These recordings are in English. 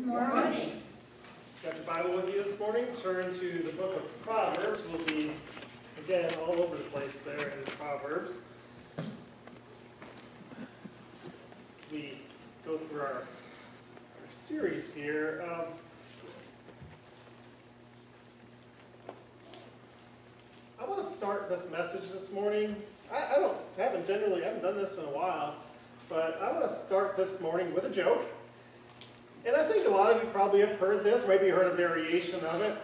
Morning. Got your Bible with you this morning? Turn to the book of Proverbs. We'll be, again, all over the place there in Proverbs. As we go through our series here, I want to start this message this morning. I haven't done this in a while, but I want to start this morning with a joke. And I think a lot of you probably have heard this, maybe you heard a variation of it.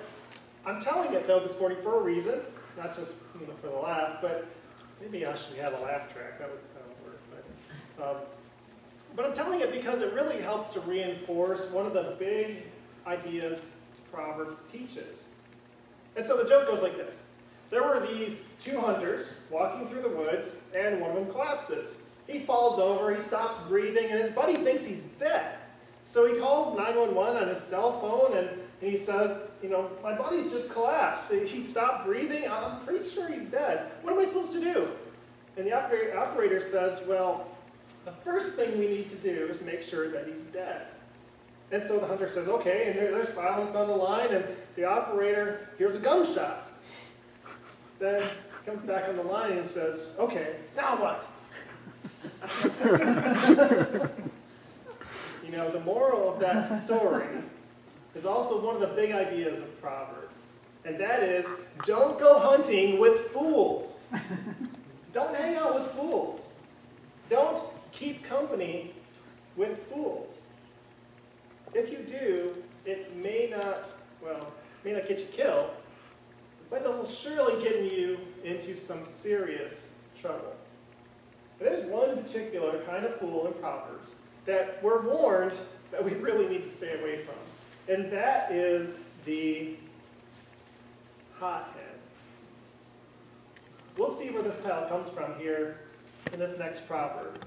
I'm telling it, though, this morning for a reason, not just for the laugh, but maybe I should have a laugh track. That would work. But I'm telling it because it really helps to reinforce one of the big ideas Proverbs teaches. And so the joke goes like this. There were these two hunters walking through the woods, and one of them collapses. He falls over, he stops breathing, and his buddy thinks he's dead. So he calls 911 on his cell phone, and he says, my buddy's just collapsed. He stopped breathing. I'm pretty sure he's dead. What am I supposed to do? And the operator says, well, the first thing we need to do is make sure that he's dead. And so the hunter says, okay, and there's silence on the line, and the operator hears a gunshot. Then he comes back on the line and says, okay, now what? The moral of that story is also one of the big ideas of Proverbs. And that is, don't go hunting with fools. Don't hang out with fools. Don't keep company with fools. If you do, it may not get you killed, but it will surely get you into some serious trouble. There's one particular kind of fool in Proverbs that we're warned that we really need to stay away from. And that is the Hothead. We'll see where this title comes from here in this next proverb.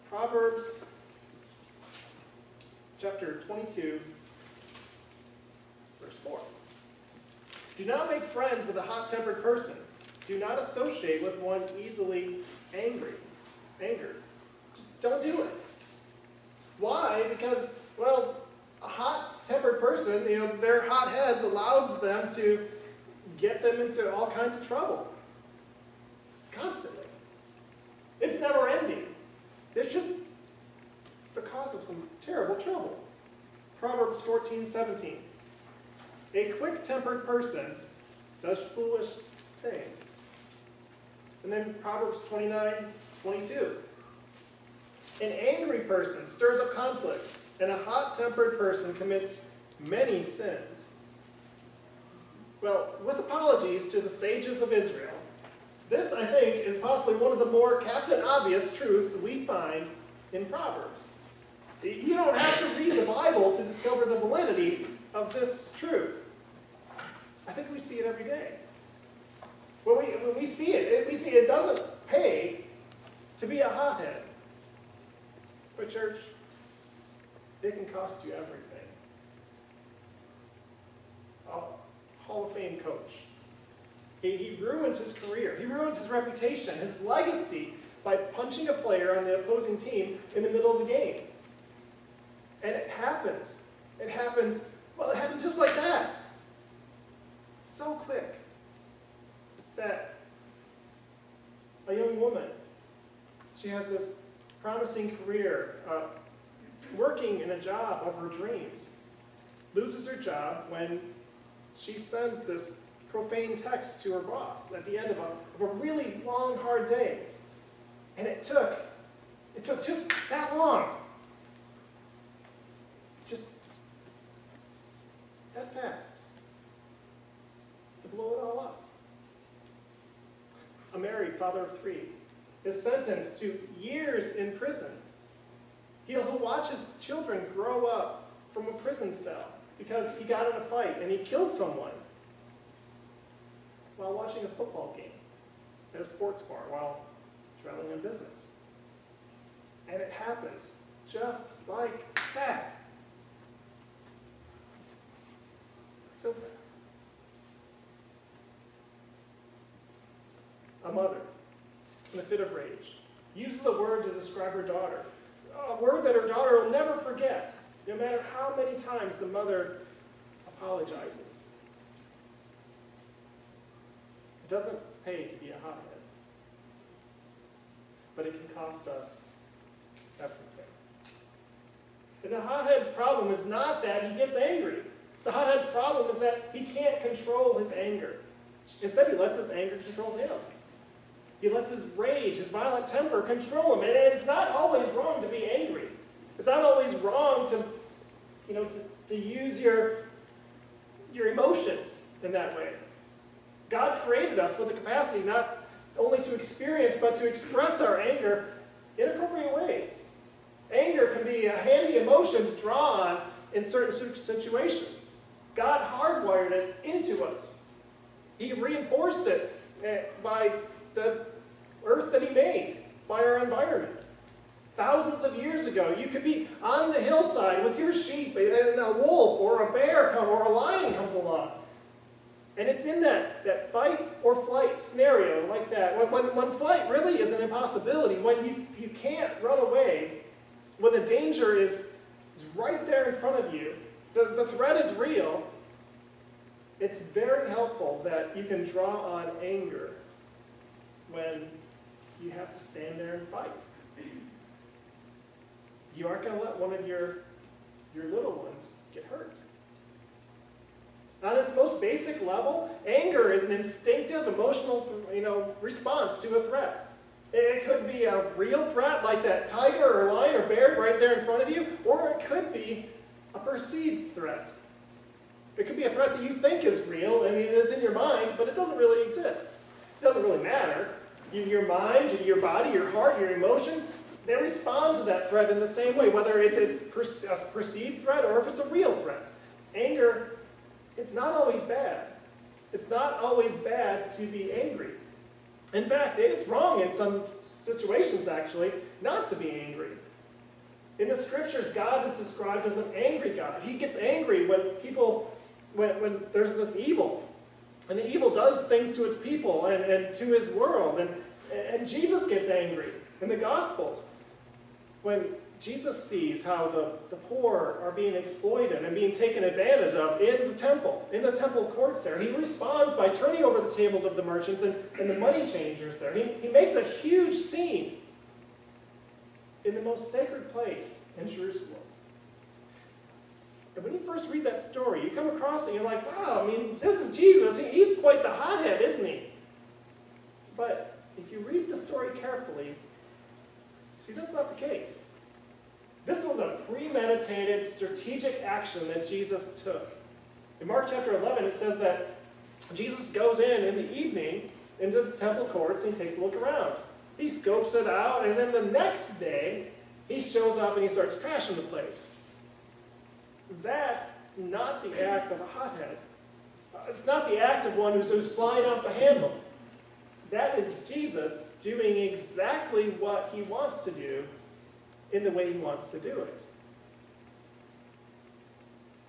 Proverbs chapter 22, verse 4. Do not make friends with a hot-tempered person. Do not associate with one easily angered. Just don't do it. Why? Because, a hot-tempered person, their hot heads allows them to get them into all kinds of trouble. Constantly. It's never ending. It's just the cause of some terrible trouble. Proverbs 14:17. A quick-tempered person does foolish things. And then Proverbs 29:22. An angry person stirs up conflict, and a hot-tempered person commits many sins. Well, with apologies to the sages of Israel, this, I think, is possibly one of the more Captain Obvious truths we find in Proverbs. You don't have to read the Bible to discover the validity of this truth. I think we see it every day. When we see it doesn't pay to be a hothead. But church, it can cost you everything. A Hall of Fame coach. He ruins his career. He ruins his reputation, his legacy, by punching a player on the opposing team in the middle of the game. And it happens. It happens just like that. So quick that a young woman, she has this promising career, working in a job of her dreams, loses her job when she sends this profane text to her boss at the end of a really long, hard day. And it took just that long. Just that fast to blow it all up. A married father of 3 is sentenced to years in prison. He'll watch his children grow up from a prison cell because he got in a fight and he killed someone while watching a football game at a sports bar while traveling on business. And it happened just like that. So fast. A mother, in a fit of rage, uses a word to describe her daughter, a word that her daughter will never forget, no matter how many times the mother apologizes. It doesn't pay to be a hothead. But it can cost us everything. And the hothead's problem is not that he gets angry. The hothead's problem is that he can't control his anger. Instead, he lets his anger control him. He lets his rage, his violent temper control him. And it's not always wrong to be angry. It's not always wrong to use your emotions in that way. God created us with the capacity not only to experience, but to express our anger in appropriate ways. Anger can be a handy emotion to draw on in certain situations. God hardwired it into us. He reinforced it by the earth that he made, by our environment. Thousands of years ago, you could be on the hillside with your sheep, and a wolf or a bear or a lion comes along. And it's in that fight or flight scenario like that, when flight really is an impossibility, when you can't run away, when the danger is right there in front of you, the threat is real, it's very helpful that you can draw on anger when you have to stand there and fight. You aren't going to let one of your little ones get hurt. On its most basic level, anger is an instinctive, emotional, response to a threat. It could be a real threat like that tiger or lion or bear right there in front of you, or it could be a perceived threat. It could be a threat that you think is real, it's in your mind, but it doesn't really exist. It doesn't really matter. Your mind, your body, your heart, your emotions, they respond to that threat in the same way, whether it's a perceived threat or if it's a real threat. Anger, it's not always bad. It's not always bad to be angry. In fact, it's wrong in some situations, actually, not to be angry. In the scriptures, God is described as an angry God. He gets angry when there's this evil. And the evil does things to its people and to his world. And Jesus gets angry in the Gospels. When Jesus sees how the poor are being exploited and being taken advantage of in the temple courts there, he responds by turning over the tables of the merchants and the money changers there. He makes a huge scene in the most sacred place in Jerusalem. And when you first read that story, you come across it and you're like, wow, this is Jesus. He's quite the hothead, isn't he? But if you read the story carefully, see, that's not the case. This was a premeditated, strategic action that Jesus took. In Mark chapter 11, it says that Jesus goes in the evening into the temple courts and he takes a look around. He scopes it out, and then the next day, he shows up and he starts trashing the place. That's not the act of a hothead. It's not the act of one who's flying off the handle. That is Jesus doing exactly what he wants to do in the way he wants to do it.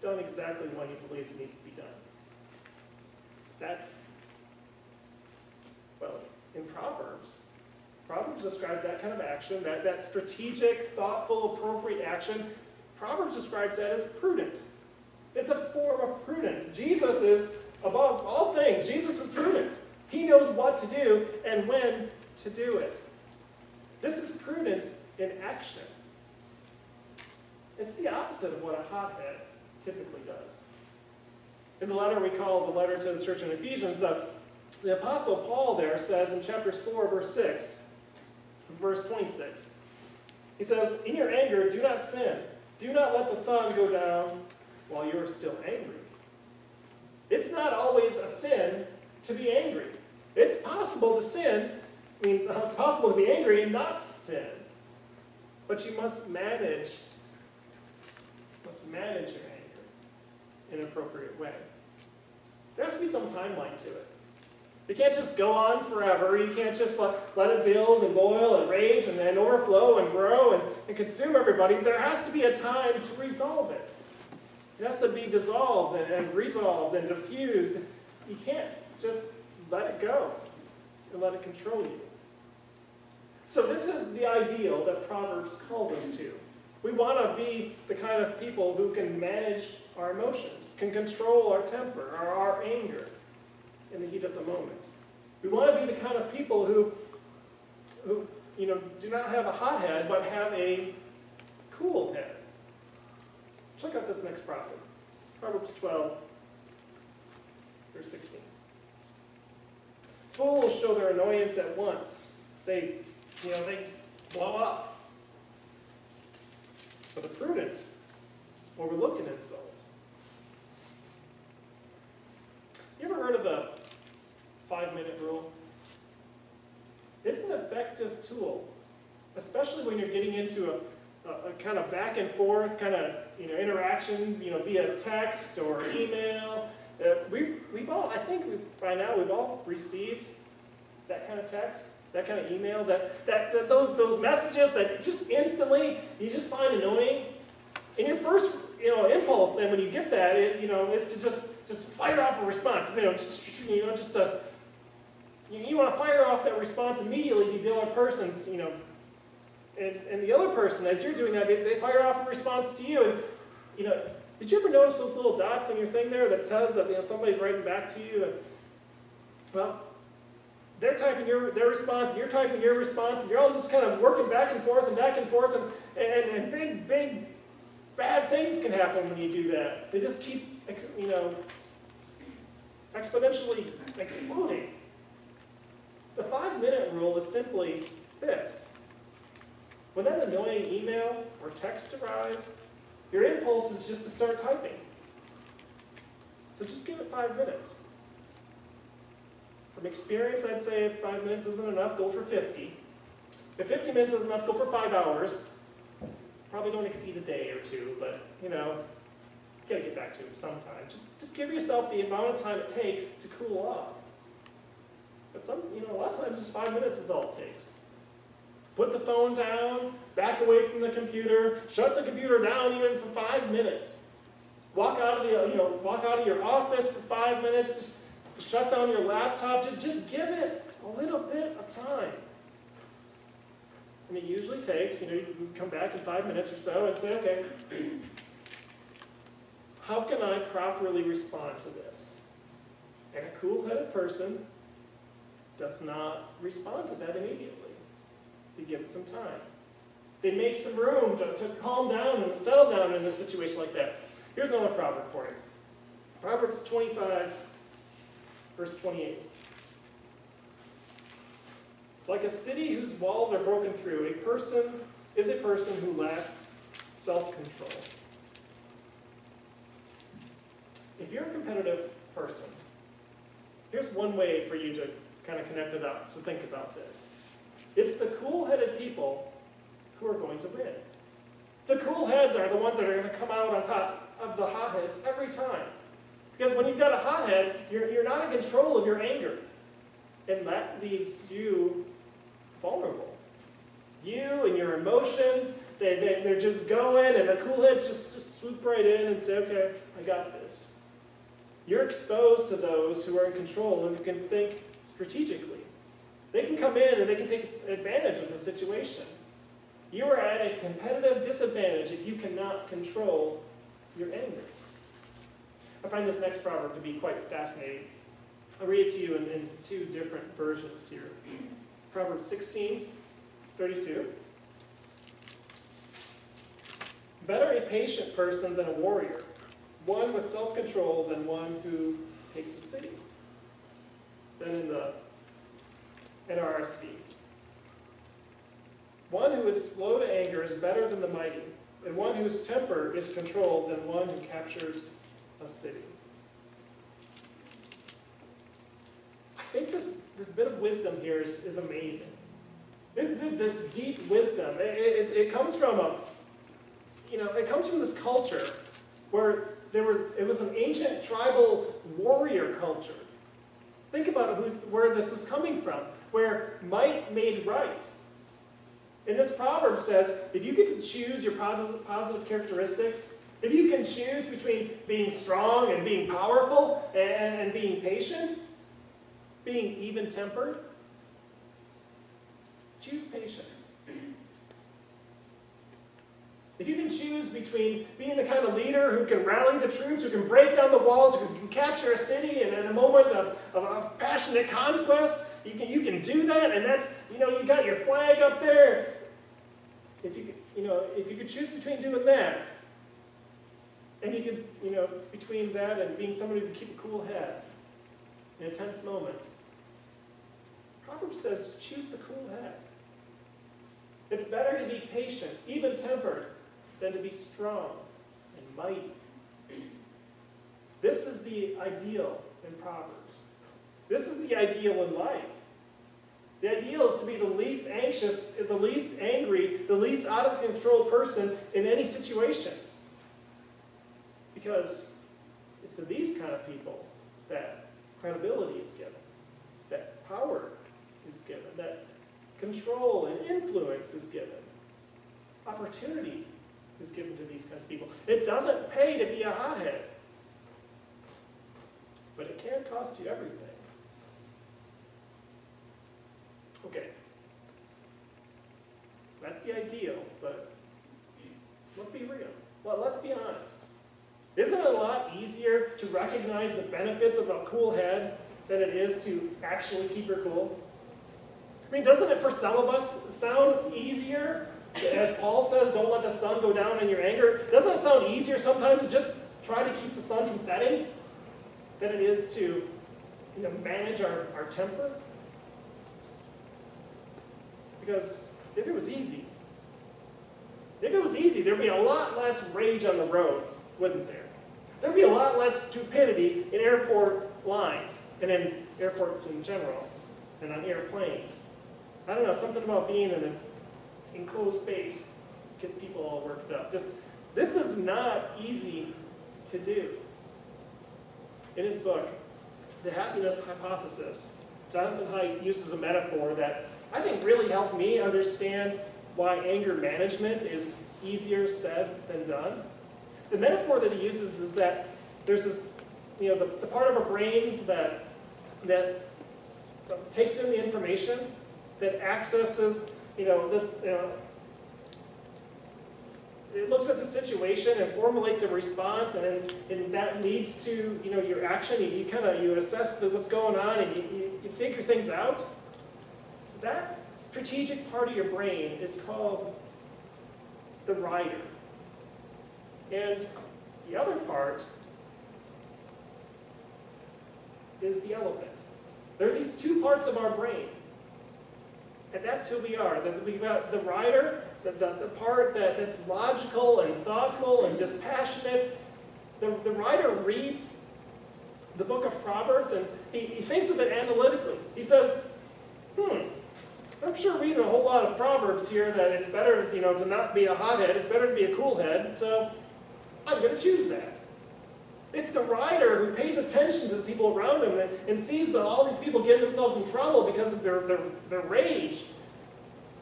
Done exactly what he believes it needs to be done. That's, in Proverbs describes that kind of action, that strategic, thoughtful, appropriate action. Proverbs describes that as prudent. It's a form of prudence. Jesus is, above all things, Jesus is prudent. He knows what to do and when to do it. This is prudence in action. It's the opposite of what a hothead typically does. In the letter we call the letter to the church in Ephesians, the Apostle Paul there says in chapters 4, verse 6, verse 26, he says, "In your anger, do not sin. Do not let the sun go down while you are still angry." It's not always a sin to be angry. It's possible to sin, possible to be angry and not to sin. But you must manage your anger in an appropriate way. There has to be some timeline to it. You can't just go on forever. You can't just let it build and boil and rage and then overflow and grow and consume everybody. There has to be a time to resolve it. It has to be dissolved and resolved and diffused. You can't just let it go and let it control you. So this is the ideal that Proverbs calls us to. We want to be the kind of people who can manage our emotions, can control our temper, our anger in the heat of the moment. We want to be the kind of people who do not have a hot head, but have a cool head. Check out this next proverb. Proverbs 12, verse 16. Fools show their annoyance at once. They blow up. But the prudent overlook an insult. You ever heard of the 5-minute rule? It's an effective tool, especially when you're getting into a kind of back and forth kind of interaction, via text or email. We've all, I think by now we've all received that kind of text, that kind of email, those messages that just instantly you just find annoying. And your first impulse then when you get that, is to just fire off a response. You want to fire off that response immediately to the other person, and the other person, as you're doing that, they fire off a response to you. And did you ever notice those little dots on your thing there that says that somebody's writing back to you? And, well, they're typing their response, and you're typing your response, and you're all just kind of working back and forth, and big bad things can happen when you do that. They just keep exponentially exploding. The 5-minute rule is simply this. When that annoying email or text arrives, your impulse is just to start typing. So just give it 5 minutes. From experience, I'd say if 5 minutes isn't enough, go for 50. If 50 minutes isn't enough, go for 5 hours. Probably don't exceed a day or two, but you gotta get back to it sometime. Just give yourself the amount of time it takes to cool off. But a lot of times just 5 minutes is all it takes. Put the phone down, back away from the computer, shut the computer down even for 5 minutes. Walk out of your office for 5 minutes, just shut down your laptop, just give it a little bit of time. And it usually takes, you come back in 5 minutes or so and say, okay, how can I properly respond to this? And a cool-headed person does not respond to that immediately. They give it some time. They make some room to calm down and settle down in a situation like that. Here's another proverb for you. Proverbs 25, verse 28. Like a city whose walls are broken through, a person who lacks self-control. If you're a competitive person, here's one way for you to kind of connect it up, so think about this. It's the cool-headed people who are going to win. The cool heads are the ones that are going to come out on top of the hotheads every time. Because when you've got a hothead, you're not in control of your anger. And that leaves you vulnerable. You and your emotions, they're just going, and the cool heads just swoop right in and say, okay, I got this. You're exposed to those who are in control and who can think strategically. They can come in and they can take advantage of the situation. You are at a competitive disadvantage if you cannot control your anger. I find this next proverb to be quite fascinating. I'll read it to you in two different versions here. Proverbs 16:32. Better a patient person than a warrior, one with self-control than one who takes a city. Then in the NRSV. One who is slow to anger is better than the mighty, and one whose temper is controlled than one who captures a city. I think this bit of wisdom here is amazing. This deep wisdom, it comes from this culture where it was an ancient tribal warrior culture. Think about where this is coming from, where might made right. And this proverb says, if you get to choose your positive characteristics, if you can choose between being strong and being powerful and being patient, being even-tempered, choose patience. If you choose between being the kind of leader who can rally the troops, who can break down the walls, who can capture a city in a moment of passionate conquest. You can do that, and that's, you got your flag up there. If you could choose between doing that, and you could, between that and being somebody who can keep a cool head in a tense moment, Proverbs says, choose the cool head. It's better to be patient, even-tempered, than to be strong and mighty. This is the ideal in Proverbs. This is the ideal in life. The ideal is to be the least anxious, the least angry, the least out-of-control person in any situation. Because it's to these kind of people that credibility is given, that power is given, that control and influence is given. Opportunity is given to these kinds of people. It doesn't pay to be a hothead, but it can cost you everything. Okay, that's the ideals, but let's be real. Well, let's be honest. Isn't it a lot easier to recognize the benefits of a cool head than it is to actually keep her cool? I mean, doesn't it for some of us sound easier? As Paul says, don't let the sun go down in your anger. Doesn't it sound easier sometimes to just try to keep the sun from setting than it is to manage our temper? Because if it was easy, there'd be a lot less rage on the roads, wouldn't there? There'd be a lot less stupidity in airport lines, and in airports in general, and on airplanes. I don't know, something about being in an enclosed space gets people all worked up. This is not easy to do. In his book, The Happiness Hypothesis, Jonathan Haidt uses a metaphor that I think really helped me understand why anger management is easier said than done. The metaphor that he uses is that there's this, the part of our brains that takes in the information, that accesses, it looks at the situation and formulates a response, and that leads to, your action. You assess what's going on, and you figure things out. That strategic part of your brain is called the rider. And the other part is the elephant. There are these two parts of our brain. And that's who we are. We've got the rider, the part that's logical and thoughtful and dispassionate. The rider reads the book of Proverbs, and he thinks of it analytically. He says, I'm sure reading a whole lot of Proverbs here that it's better to not be a hothead, it's better to be a cool head, so I'm going to choose that. It's the rider who pays attention to the people around him and sees all these people getting themselves in trouble because of their rage.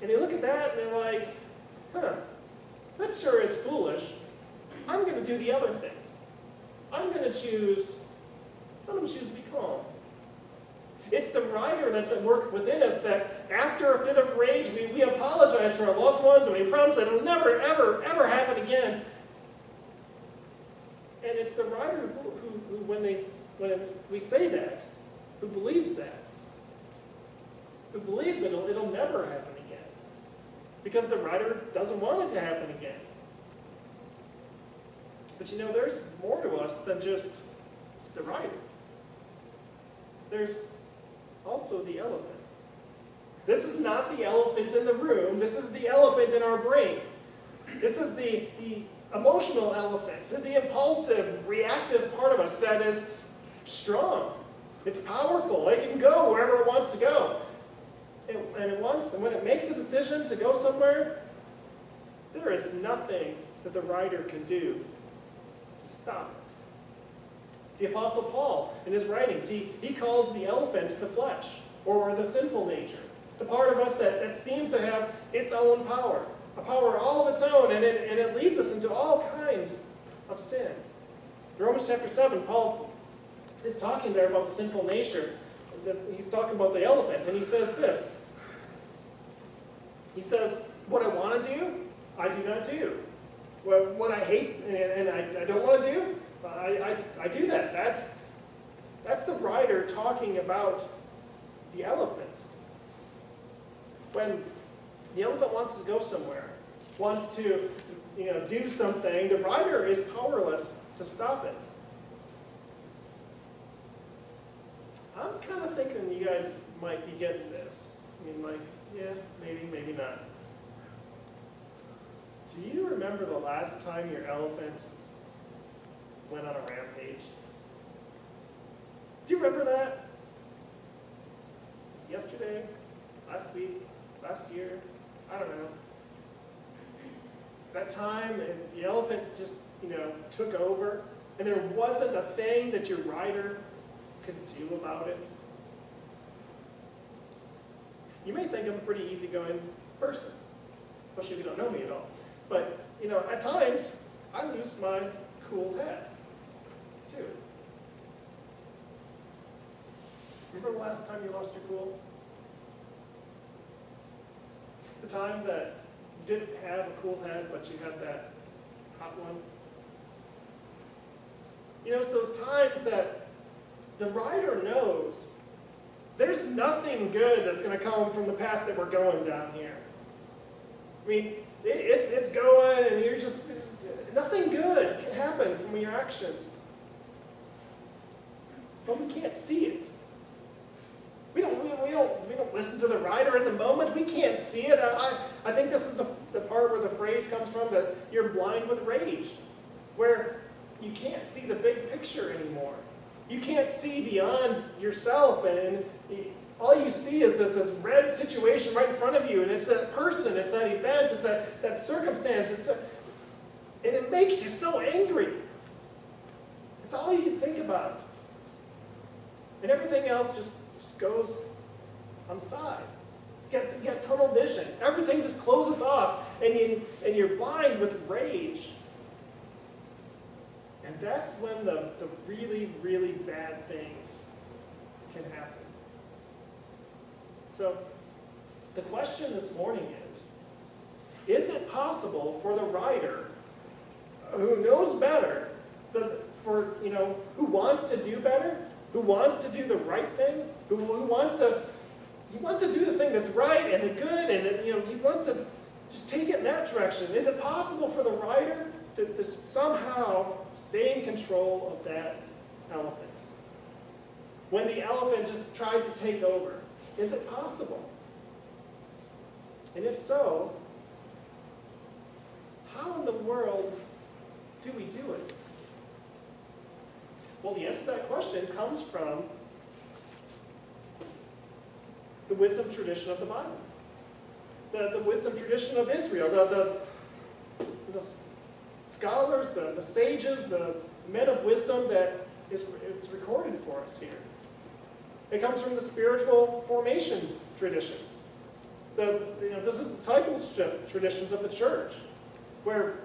And they look at that and they're like, that sure is foolish. I'm going to do the other thing. I'm going to choose to be calm. It's the rider that's at work within us that after a fit of rage, we apologize to our loved ones and we promise that it'll never, ever, ever happen again. And it's the rider who when we say that, who believes that, who believes that it'll never happen again. Because the rider doesn't want it to happen again. But there's more to us than just the rider. There's also the elephant. This is not the elephant in the room. This is the elephant in our brain. This is the emotional elephant, the impulsive, reactive part of us that is strong. It's powerful. It can go wherever it wants to go. And when it makes a decision to go somewhere, there is nothing that the rider can do to stop it. The Apostle Paul, in his writings, he calls the elephant the flesh, or the sinful nature, the part of us that seems to have its own power, a power all of its own, and it leads us into all kinds of sin. In Romans chapter 7, Paul is talking there about the sinful nature. He's talking about the elephant, and he says this. He says, what I want to do, I do not do. what I hate and I don't want to do, I do that. That's the rider talking about the elephant. When the elephant wants to go somewhere, wants to do something, the rider is powerless to stop it. I'm kind of thinking you guys might be getting this. I mean, like, yeah, maybe, maybe not. Do you remember the last time your elephant went on a rampage? Do you remember that? Was it yesterday? Last week? Last year? I don't know. That time, and the elephant just, took over, and there wasn't a thing that your rider could do about it. You may think I'm a pretty easygoing person, especially if you don't know me at all. But, at times, I lose my cool head, too. Remember the last time you lost your cool? The time that you didn't have a cool head, but you had that hot one? It's those times that the rider knows there's nothing good that's going to come from the path that we're going down here. I mean, it's going, and you're just, nothing good can happen from your actions. But we can't see it. We don't listen to the rider in the moment. We can't see it. I think this is the part where the phrase comes from, that you're blind with rage, where you can't see the big picture anymore. You can't see beyond yourself, and all you see is this red situation right in front of you, and it's that person, it's that event, it's that circumstance, and it makes you so angry. It's all you can think about. And everything else just goes on the side. You get tunnel vision. Everything just closes off, and you're blind with rage. And that's when the really, really bad things can happen. So, the question this morning is it possible for the rider who knows better, who wants to do better, who wants to do the right thing, who wants to do the thing that's right and the good, and he wants to just take it in that direction. Is it possible for the rider to somehow stay in control of that elephant? When the elephant just tries to take over, is it possible? And if so, how in the world do we do it? Well, the answer to that question comes from the wisdom tradition of the Bible. The wisdom tradition of Israel, the scholars, the sages, the men of wisdom that is recorded for us here. It comes from the spiritual formation traditions. This is the discipleship traditions of the church, where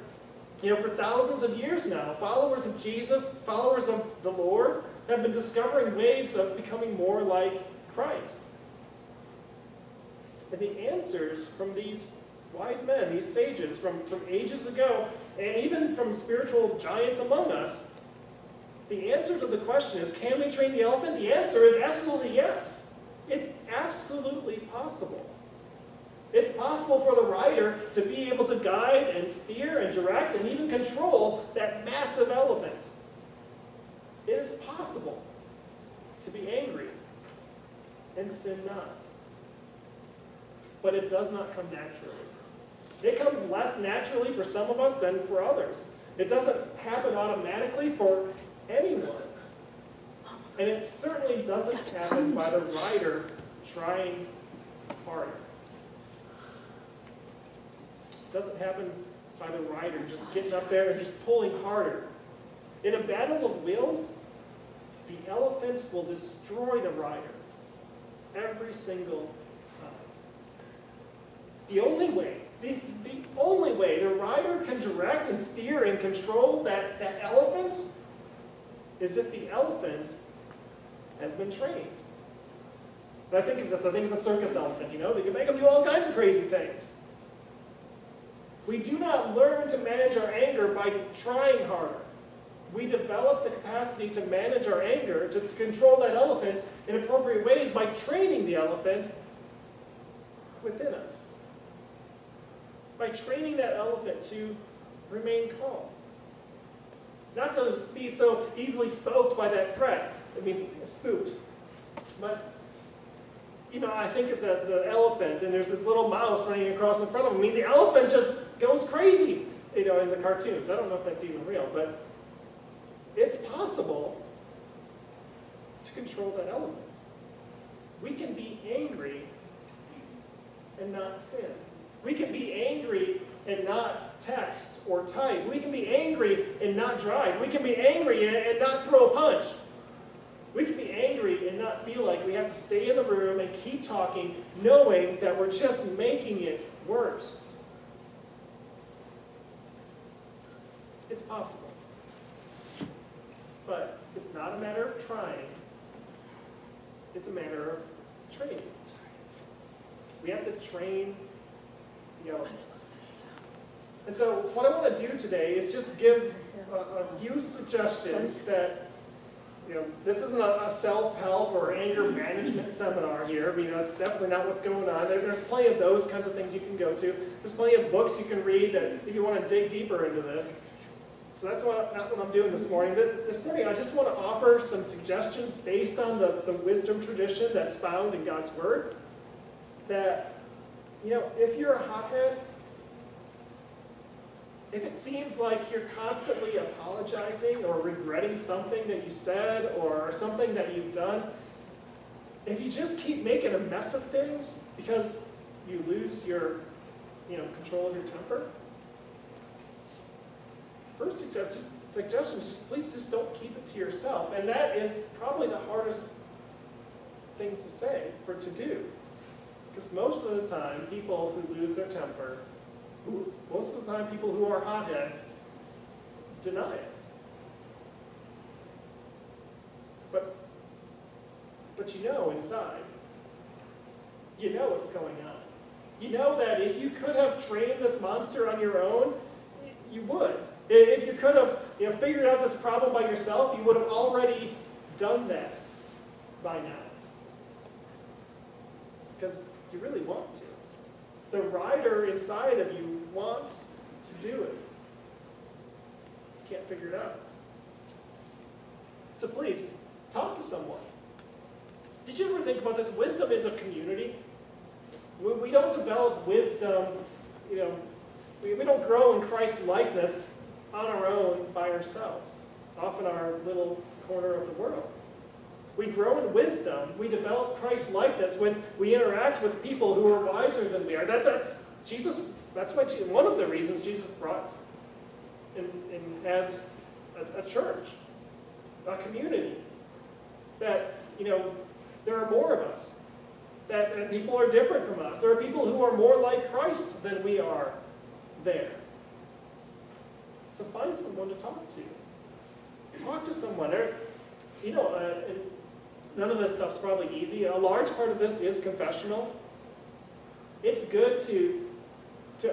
for thousands of years now, followers of Jesus, followers of the Lord, have been discovering ways of becoming more like Christ. And the answers from these wise men, these sages from ages ago, and even from spiritual giants among us, the answer to the question is, can we train the elephant? The answer is absolutely yes. It's absolutely possible. It's possible for the rider to be able to guide and steer and direct and even control that massive elephant. It is possible to be angry and sin not. But it does not come naturally. It comes less naturally for some of us than for others. It doesn't happen automatically for anyone. And it certainly doesn't happen by the rider trying harder. It doesn't happen by the rider just getting up there and just pulling harder. In a battle of wills, the elephant will destroy the rider every single time. The only way the rider can direct and steer and control that elephant is if the elephant has been trained. And I think of the circus elephant, they can make them do all kinds of crazy things. We do not learn to manage our anger by trying harder. We develop the capacity to manage our anger, to control that elephant in appropriate ways by training the elephant within us. By training that elephant to remain calm. Not to be so easily spooked by that threat. It means spooked. But, I think of the elephant, and there's this little mouse running across in front of him. The elephant just goes crazy, in the cartoons. I don't know if that's even real, but it's possible to control that elephant. We can be angry and not sin. We can be angry and not text or type. We can be angry and not drive. We can be angry and not throw a punch. We can be angry and not feel like we have to stay in the room and keep talking, knowing that we're just making it worse. It's possible. But it's not a matter of trying. It's a matter of training. We have to train the elephant. And so what I want to do today is just give a few suggestions that, this isn't a self-help or anger management seminar here. It's definitely not what's going on. There's plenty of those kinds of things you can go to. There's plenty of books you can read if you want to dig deeper into this. So that's not what I'm doing this morning. This morning I just want to offer some suggestions based on the wisdom tradition that's found in God's Word. That, if you're a hothead, if it seems like you're constantly apologizing or regretting something that you said or something that you've done, if you just keep making a mess of things because you lose your, control of your temper, first suggestion is please just don't keep it to yourself. And that is probably the hardest thing to say, to do. Because most of the time, people who lose their temper, most of the time people who are hotheads, deny it. But inside, what's going on. You know that if you could have trained this monster on your own, you would. If you could have figured out this problem by yourself, you would have already done that by now. Because you really want to. The rider inside of you wants to do it. You can't figure it out. So please, talk to someone. Did you ever think about this? Wisdom is a community. We don't develop wisdom, we don't grow in Christ's likeness on our own by ourselves, off in our little corner of the world. We grow in wisdom, we develop Christ's likeness when we interact with people who are wiser than we are. That's Jesus. That's why one of the reasons Jesus brought and has a church, a community, that there are more of us, that people are different from us. There are people who are more like Christ than we are there. So find someone to talk to. Talk to someone. None of this stuff's probably easy. A large part of this is confessional. It's good to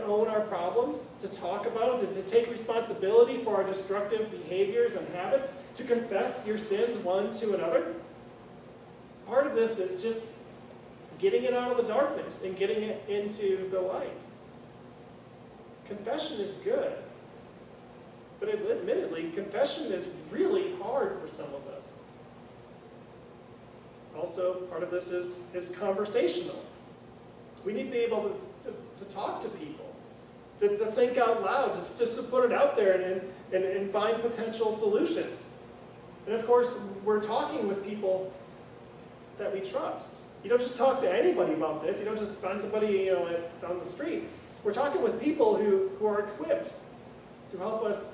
own our problems, to talk about them, to take responsibility for our destructive behaviors and habits, to confess your sins one to another. Part of this is just getting it out of the darkness and getting it into the light. Confession is good. But admittedly, confession is really hard for some of us. Also, part of this is conversational. We need to be able to talk to people, to think out loud, just to put it out there and find potential solutions. And of course, we're talking with people that we trust. You don't just talk to anybody about this. You don't just find somebody on the street. We're talking with people who are equipped to help us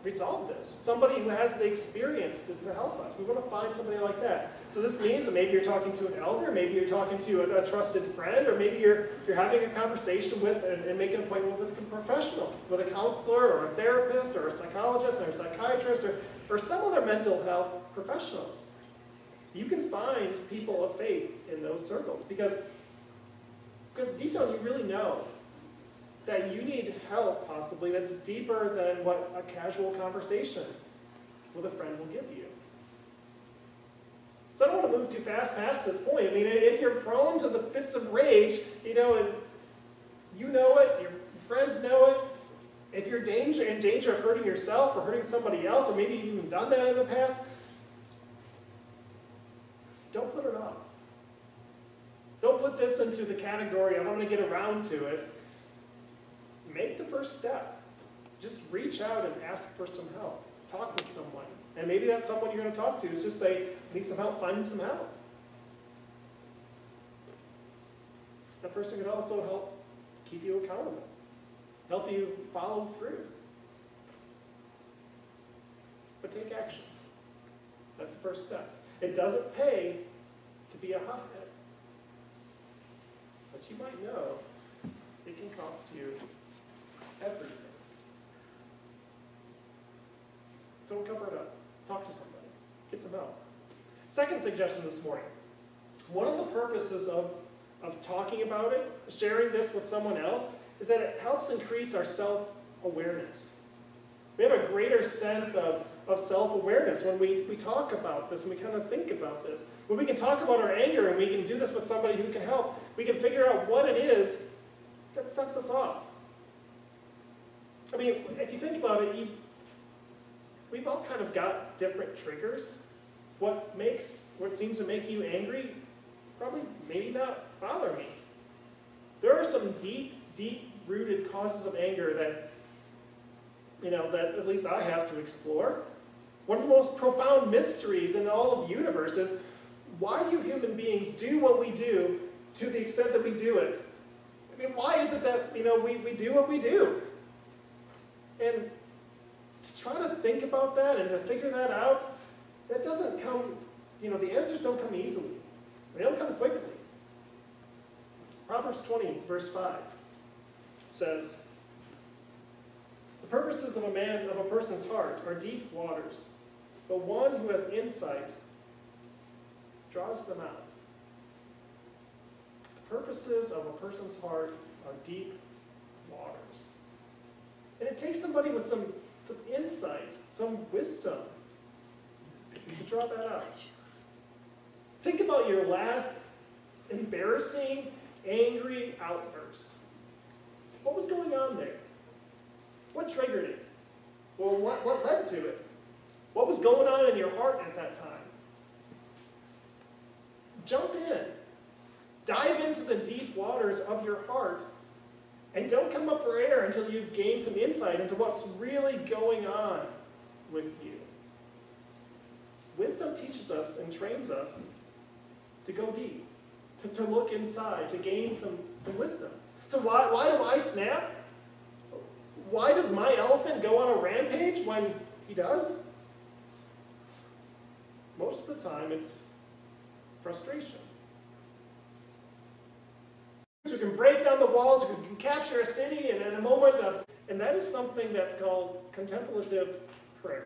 resolve this. Somebody who has the experience to help us. We want to find somebody like that. So this means that maybe you're talking to an elder, maybe you're talking to a trusted friend, or maybe you're having a conversation with and making an appointment with a professional, with a counselor or a therapist or a psychologist or a psychiatrist or some other mental health professional. You can find people of faith in those circles because Because deep down you really know that you need help, possibly, that's deeper than what a casual conversation with a friend will give you. So I don't want to move too fast past this point. I mean, if you're prone to the fits of rage, and you know it, your friends know it, if you're in danger of hurting yourself or hurting somebody else, or maybe you've even done that in the past, don't put it off. Don't put this into the category of I'm going to get around to it. Make the first step. Just reach out and ask for some help. Talk with someone. And maybe that someone you're going to talk to is just say, I need some help, find some help. That person can also help keep you accountable, help you follow through. But take action. That's the first step. It doesn't pay to be a hothead. But you might know it can cost you everything. Don't cover it up. Talk to somebody. Get some help. Second suggestion this morning. One of the purposes of talking about it, sharing this with someone else, is that it helps increase our self-awareness. We have a greater sense of self-awareness when we talk about this and we kind of think about this. When we can talk about our anger and we can do this with somebody who can help, we can figure out what it is that sets us off. I mean, if you think about it, we've all kind of got different triggers. What seems to make you angry probably maybe not bother me. There are some deep-rooted causes of anger that at least I have to explore. One of the most profound mysteries in all of the universe is, why do human beings do what we do to the extent that we do it? I mean, why is it that we do what we do? And to try to think about that and to figure that out, that doesn't come, the answers don't come easily. They don't come quickly. Proverbs 20, verse 5 says, the purposes of a person's heart are deep waters, but one who has insight draws them out. The purposes of a person's heart are deep waters. And it takes somebody with some insight, some wisdom, to draw that out. Think about your last embarrassing, angry outburst. What was going on there? What triggered it? Well, what led to it? What was going on in your heart at that time? Jump in. Dive into the deep waters of your heart, and don't come up for air until you've gained some insight into what's really going on with you. Wisdom teaches us and trains us to go deep, to look inside, to gain some wisdom. So why do I snap? Why does my elephant go on a rampage when he does? Most of the time it's frustration. We can break down the walls, we can capture a city in a moment of, and that is something that's called contemplative prayer.